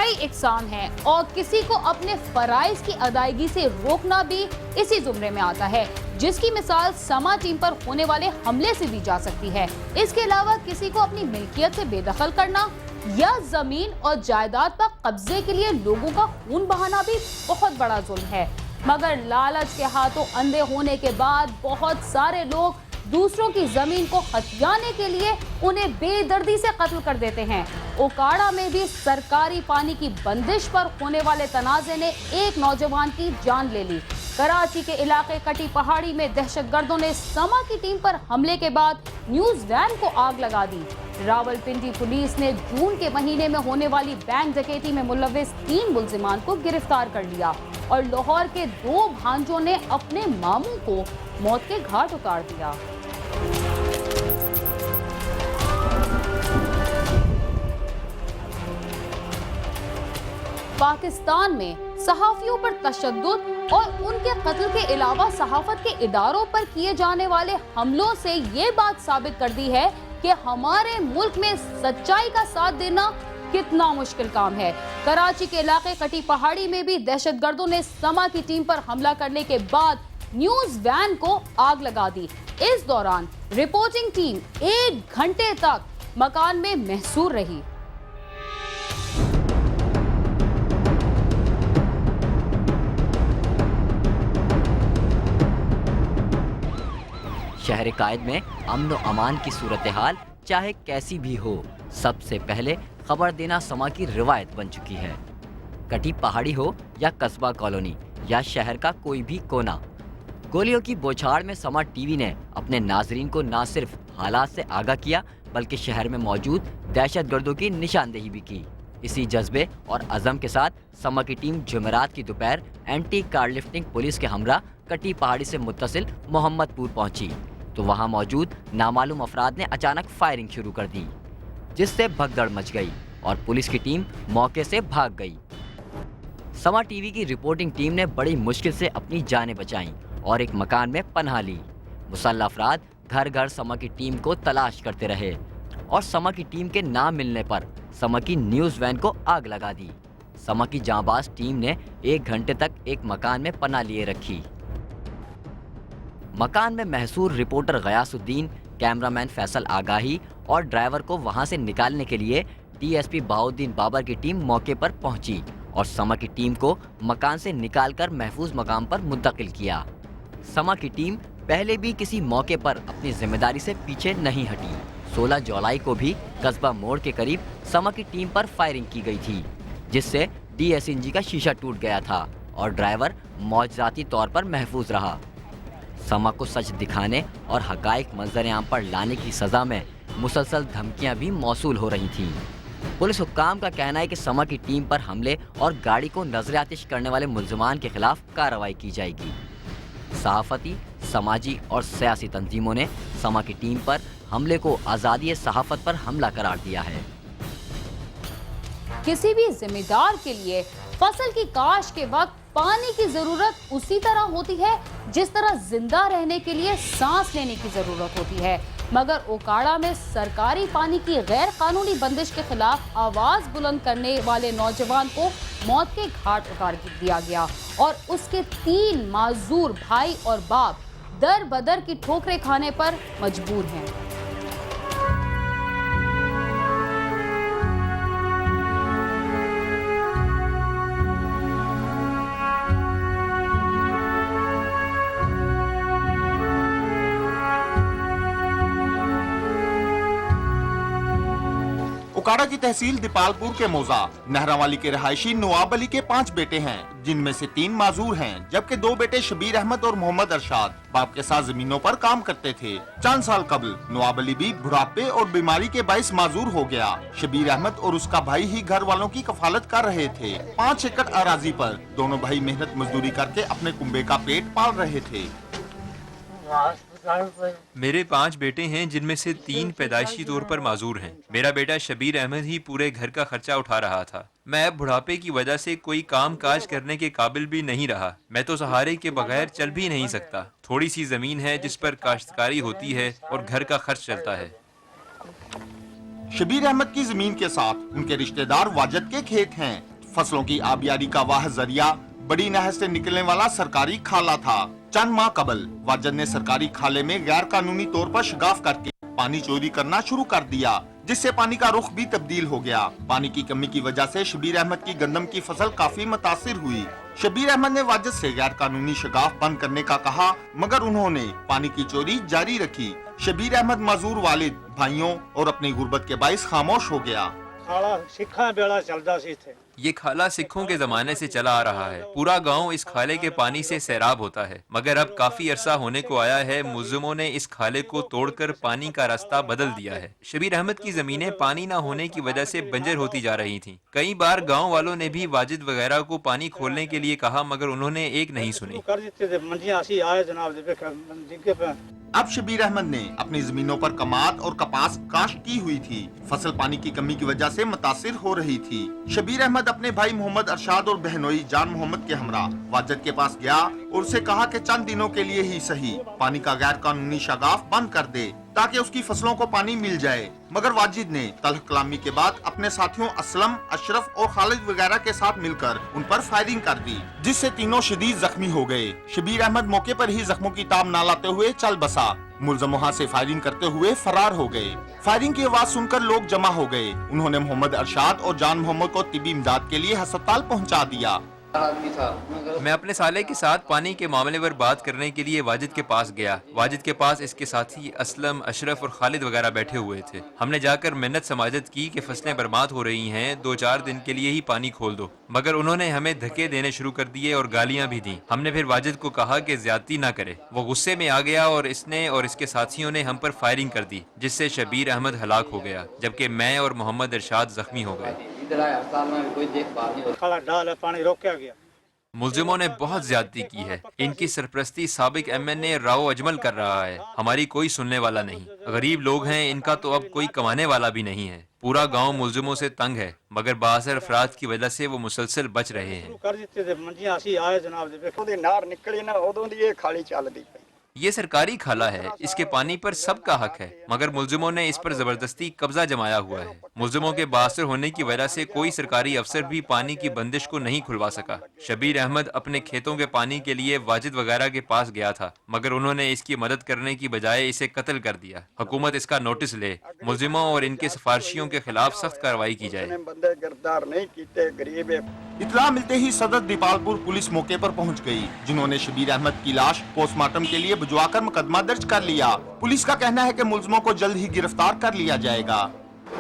कई इकसाम हैं और किसी को अपने फराइज की अदायगी से रोकना भी इसी जुमरे में आता है, जिसकी मिसाल समा टीम पर होने वाले हमले से दी जा सकती है। इसके अलावा किसी को अपनी मिल्कियत से बेदखल करना या जमीन और जायदाद पर कब्जे के लिए लोगों का खून बहाना भी बहुत बड़ा जुल्म है। मगर लालच के हाथों अंधे होने के बाद बहुत सारे लोग दूसरों की जमीन को हथियाने के लिए उन्हें बेदर्दी से कत्ल कर देते हैं। ओकाड़ा में भी सरकारी पानी की बंदिश पर होने वाले तनाज़े ने एक नौजवान की जान ले ली। कराची के इलाके कटी पहाड़ी में दहशतगर्दों ने समा की टीम पर हमले के बाद न्यूज़ वैन को आग लगा दी। रावलपिंडी पुलिस ने जून के महीने में होने वाली बैंक डकैती में मुलव्विस 3 मुल्जिमान को गिरफ्तार कर लिया और लाहौर के 2 भांजों ने अपने मामू को मौत के घाट उतार दिया। पाकिस्तान में सहाफियों पर तशद्दुद और उनके कत्ल के अलावा सहाफत के इदारों पर किए जाने वाले हमलों से ये बात साबित कर दी है कि हमारे मुल्क में सच्चाई का साथ देना कितना मुश्किल काम है। कराची के इलाके कटी पहाड़ी में भी दहशतगर्दों ने समा की टीम पर हमला करने के बाद न्यूज़ वैन को आग लगा दी। इस दौरान रिपोर्टिंग टीम 1 घंटे तक मकान में महसूर रही। शहर कायद में अमन व अमान की सूरत हाल चाहे कैसी भी हो, सबसे पहले खबर देना समा की रिवायत बन चुकी है। कटी पहाड़ी हो या कस्बा कॉलोनी या शहर का कोई भी कोना, गोलियों की बौछार में समा टीवी ने अपने नाजरीन को न सिर्फ हालात से आगाह किया बल्कि शहर में मौजूद दहशतगर्दों की निशानदेही भी की। इसी जज्बे और अज़म के साथ समा की टीम जुमेरात की दोपहर एंटी कार लिफ्टिंग पुलिस के हमरा कटी पहाड़ी से मुत्तसिल मोहम्मदपुर पहुंची तो वहां मौजूद नामालूम अफराद ने अचानक फायरिंग शुरू कर दी, जिससे भगदड़ मच गई और पुलिस की टीम मौके से भाग गई। समा टीवी की रिपोर्टिंग टीम ने बड़ी मुश्किल से अपनी जानें बचाईं और एक मकान में पनाह ली। मुसल्लह अफराद घर घर समा की टीम को तलाश करते रहे और समा की टीम के ना मिलने पर समा की न्यूज़ वैन को आग लगा दी। समा की जांबाज टीम ने 1 घंटे तक एक मकान में पनाह लिए रखी। मकान में महसूर रिपोर्टर गयासुद्दीन, कैमरामैन फैसल आगाही और ड्राइवर को वहां से निकालने के लिए डीएसपी बहाउद्दीन बाबर की टीम मौके पर पहुंची और समा की टीम को मकान से निकालकर महफूज मकाम पर मुंतकिल किया। समा की टीम पहले भी किसी मौके पर अपनी जिम्मेदारी से पीछे नहीं हटी। 16 जुलाई को भी कस्बा मोड़ के करीब समा की टीम पर फायरिंग की गई थी, जिससे डीएसएनजी का शीशा टूट गया था और ड्राइवर मौजज़ाती तौर पर महफूज रहा। समा को सच दिखाने और हकाइक मंजर आम पर लाने की सज़ा में मुसलसल धमकियां भी मौसूल हो रही थीं। पुलिस हुक्काम का कहना है कि समा की टीम पर हमले और गाड़ी को नजर आतिश करने वाले मुल्जिमान के खिलाफ कार्रवाई की जाएगी। सहाफती, समाजी और सियासी तंजीमों ने समा की टीम पर हमले को आज़ादी सहाफत पर हमला करार दिया है। किसी भी जिम्मेदार के लिए फसल की काश के वक्त पानी की जरूरत उसी तरह होती है जिस तरह जिंदा रहने के लिए सांस लेने की जरूरत होती है। मगर ओकाड़ा में सरकारी पानी की गैर कानूनी बंदिश के खिलाफ आवाज बुलंद करने वाले नौजवान को मौत के घाट उतार दिया गया और उसके 3 माजूर भाई और बाप दर बदर की ठोकरें खाने पर मजबूर हैं। ओकाड़ा की तहसील दीपालपुर के मौजा नहरावाली के रहायशी नवाब अली के 5 बेटे हैं, जिनमें से 3 माजूर हैं, जबकि 2 बेटे शबीर अहमद और मोहम्मद अरशाद बाप के साथ जमीनों पर काम करते थे। चंद साल कबल नवाब अली भी बुढ़ापे और बीमारी के बाइस माजूर हो गया। शबीर अहमद और उसका भाई ही घर वालों की कफालत कर रहे थे। 5 एकड़ अराजी पर दोनों भाई मेहनत मजदूरी करके अपने कुंबे का पेट पाल रहे थे। मेरे 5 बेटे हैं, जिनमें से 3 पैदाइशी तौर पर माजूर हैं। मेरा बेटा शबीर अहमद ही पूरे घर का खर्चा उठा रहा था। मैं अब बुढ़ापे की वजह से कोई काम काज करने के काबिल भी नहीं रहा। मैं तो सहारे के बगैर चल भी नहीं सकता। थोड़ी सी जमीन है जिस पर काश्तकारी होती है और घर का खर्च चलता है। शबीर अहमद की जमीन के साथ उनके रिश्तेदार वाजद के खेत हैं। फसलों की आबियारी का वाह जरिया बड़ी नहर से निकलने वाला सरकारी खाला था। चंद माह कबल वाजद ने सरकारी खाले में गैर कानूनी तौर पर शगाफ करके पानी चोरी करना शुरू कर दिया, जिससे पानी का रुख भी तब्दील हो गया। पानी की कमी की वजह से शबीर अहमद की गंदम की फसल काफी मुतासिर हुई। शबीर अहमद ने वाजद से गैर कानूनी शगाफ बंद करने का कहा, मगर उन्होंने पानी की चोरी जारी रखी। शबीर अहमद माजूर वालिद, भाइयों और अपनी गुर्बत के बाइस खामोश हो गया। खाला सिखा बेड़ा चलता सी थे। ये खाला सिखों के जमाने से चला आ रहा है। पूरा गांव इस खाले के पानी से सैराब होता है, मगर अब काफी अरसा होने को आया है मुल्जिमों ने इस खाले को तोड़कर पानी का रास्ता बदल दिया है। शबीर अहमद की जमीनें पानी न होने की वजह से बंजर होती जा रही थीं। कई बार गांव वालों ने भी वाजिद वगैरह को पानी खोलने के लिए कहा, मगर उन्होंने एक नहीं सुनी। कर देते थे मंजियां ऐसी आए जनाब। अब शबीर अहमद ने अपनी जमीनों पर कमाद और कपास काश्त की हुई थी। फसल पानी की कमी की वजह से मुतासिर हो रही थी। शबीर अहमद अपने भाई मोहम्मद अरशाद और बहनोई जान मोहम्मद के हमरा वाजिद के पास गया और उसे कहा कि चंद दिनों के लिए ही सही पानी का गैर कानूनी शगाफ बंद कर दे, ताकि उसकी फसलों को पानी मिल जाए। मगर वाजिद ने तल्ख कलामी के बाद अपने साथियों असलम, अशरफ और खालिद वगैरह के साथ मिलकर उन पर फायरिंग कर दी, जिससे तीनों शदीद जख्मी हो गए। शबीर अहमद मौके पर ही जख्मों की ताब न लाते हुए चल बसा। मुलजम वहाँ से फायरिंग करते हुए फरार हो गए। फायरिंग की आवाज सुनकर लोग जमा हो गए। उन्होंने मोहम्मद अरशाद और जान मोहम्मद को तिब्बी इमदाद के लिए अस्पताल पहुँचा दिया। मैं अपने साले के साथ पानी के मामले पर बात करने के लिए वाजिद के पास गया। वाजिद के पास इसके साथी असलम, अशरफ और खालिद वगैरह बैठे हुए थे। हमने जाकर मिन्नत समाजत की कि फसलें बर्बाद हो रही हैं, 2-4 दिन के लिए ही पानी खोल दो, मगर उन्होंने हमें धक्के देने शुरू कर दिए और गालियां भी दी। हमने फिर वाजिद को कहा कि ज्यादती ना करे। वो गुस्से में आ गया और इसने और इसके साथियों ने हम पर फायरिंग कर दी, जिससे शबीर अहमद हलाक हो गया, जबकि मैं और मोहम्मद अरशाद जख्मी हो गए। खाला डाल पानी रोका गया। मुल्जिमों ने बहुत ज्यादती की है। इनकी सरपरस्ती साबिक MNA राव अजमल कर रहा है। हमारी कोई सुनने वाला नहीं। गरीब लोग हैं, इनका तो अब कोई कमाने वाला भी नहीं है। पूरा गांव मुल्जिमों से तंग है, मगर बासर अफराद की वजह से वो मुसलसल बच रहे हैं। कर देते थे मंजियां ऐसी आए जनाब। नार निकली ना उदों दी खाली चलदी पई। ये सरकारी खाला है, इसके पानी पर सबका हक है, मगर मुल्जिमों ने इस पर जबरदस्ती कब्जा जमाया हुआ है। मुल्जिमों के बासर होने की वजह से कोई सरकारी अफसर भी पानी की बंदिश को नहीं खुलवा सका। शबीर अहमद अपने खेतों के पानी के लिए वाजिद वगैरह के पास गया था, मगर उन्होंने इसकी मदद करने की बजाय इसे कत्ल कर दिया। हुकूमत इसका नोटिस ले, मुल्जिमों और इनके सिफारशियों के खिलाफ सख्त कार्रवाई की जाए। बंदे गिरफ्तार नहीं कीते, गरीब है। इतला मिलते ही सदर दीपालपुर पुलिस मौके पर पहुंच गई, जिन्होंने शबीर अहमद की लाश पोस्टमार्टम के लिए भिजवाकर मुकदमा दर्ज कर लिया। पुलिस का कहना है कि मुल्जिमों को जल्द ही गिरफ्तार कर लिया जाएगा।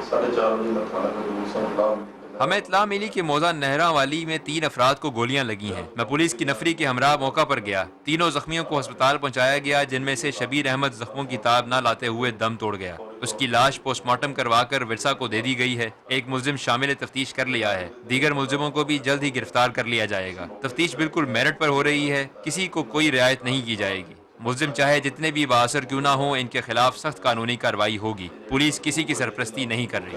4:30 बजे मैं थाना का रूम से हमें इतला मिली कि मौजा नहरा वाली में 3 अफराद को गोलियां लगी हैं। मैं पुलिस की नफरी के हमरा मौका पर गया। तीनों जख्मियों को अस्पताल पहुंचाया गया, जिनमें से शबीर अहमद जख्मों की ताब न लाते हुए दम तोड़ गया। उसकी लाश पोस्टमार्टम करवाकर विरसा को दे दी गई है। एक मुल्जिम शामिल तफ्तीश कर लिया है। दीगर मुल्जिमों को भी जल्द ही गिरफ्तार कर लिया जाएगा। तफ्तीश बिल्कुल मेरिट पर हो रही है, किसी को कोई रियायत नहीं की जाएगी। मुल्जिम चाहे जितने भी बाअसर क्यों ना हो, इनके खिलाफ सख्त कानूनी कार्रवाई होगी। पुलिस किसी की सरपरस्ती नहीं कर रही।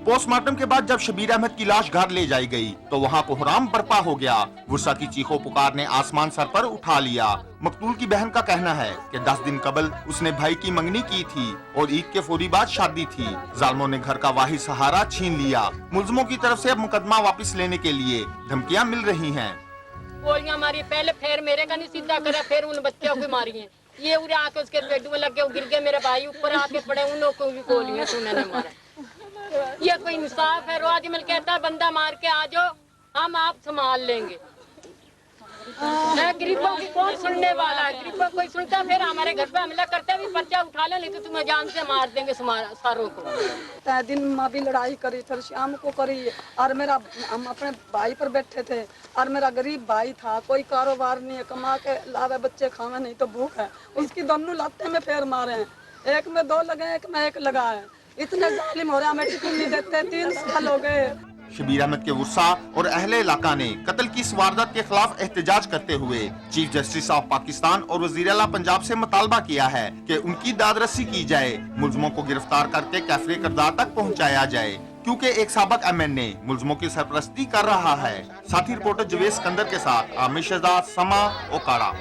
पोस्टमार्टम के बाद जब शबीर अहमद की लाश घर ले जाई गई तो वहाँ कोहराम बर्पा हो गया। गुस्सा की चीखों पुकार ने आसमान सर पर उठा लिया। मकतूल की बहन का कहना है कि 10 दिन कबल उसने भाई की मंगनी की थी और ईद के फौरी बाद शादी थी। जालिमों ने घर का वाहिद सहारा छीन लिया। मुल्जिमों की तरफ से अब मुकदमा वापस लेने के लिए धमकियाँ मिल रही हैं। गोलियां मारी पहले, फिर मेरे का नहीं सीधा करा, फिर उन बच्चों को मारी है। ये उड़े आके उसके पेट में लग गए, गिर गए। मेरे भाई ऊपर आके पड़े, उन लोगों को भी गोलियां से उन्होंने मारा। ये कोई इंसाफ है? रोज मिल कहता है बंदा मार के आ जाओ, हम आप संभाल लेंगे। गरीबों की कौन सुनने वाला है? गरीबों कोई सुनता, फिर हमारे घर पे हमला करते भी पर्चा उठा ले, नहीं तो तुम्हें जान से मार देंगे सारों को। दिन माँ भी लड़ाई करी, फिर शाम को करी। और हम अपने भाई पर बैठे थे और मेरा गरीब भाई था, कोई कारोबार नहीं है, कमा के लावे, बच्चे खावे नहीं तो भूख है। उसकी दोनों लाते में फेर मारे हैं, एक में 2 लगे, एक में 1 लगा है। इतने जालिम हो रहे, हमें टिकट नहीं देते। 3 साल हो गए। शबीर अहमद के गुस्सा और अहले इलाका ने कत्ल की इस वारदात के खिलाफ एहतजाज करते हुए चीफ जस्टिस ऑफ पाकिस्तान और वजीर आला पंजाब से मुतालबा किया है कि उनकी दादरसी की जाए, मुल्जिमों को गिरफ्तार करके कैफरे किरदार तक पहुंचाया जाए, क्योंकि एक साबिक MNA मुल्जिमों की सरपरस्ती कर रहा है। साथी रिपोर्टर जवेद सिकंदर के साथ आमिर शहजाद, समा, ओकाड़ा।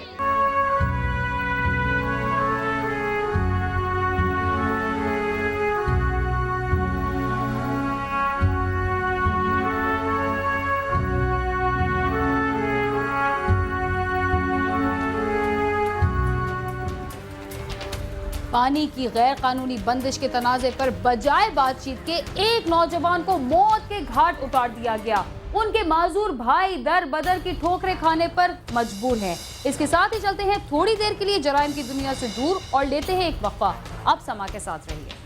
पानी की गैर कानूनी बंदिश के तनाज़े पर बजाय बातचीत के एक नौजवान को मौत के घाट उतार दिया गया। उनके माजूर भाई दर बदर की ठोकरें खाने पर मजबूर हैं। इसके साथ ही चलते हैं थोड़ी देर के लिए जराइम की दुनिया से दूर और लेते हैं एक वक्फा। आप समा के साथ रहिए।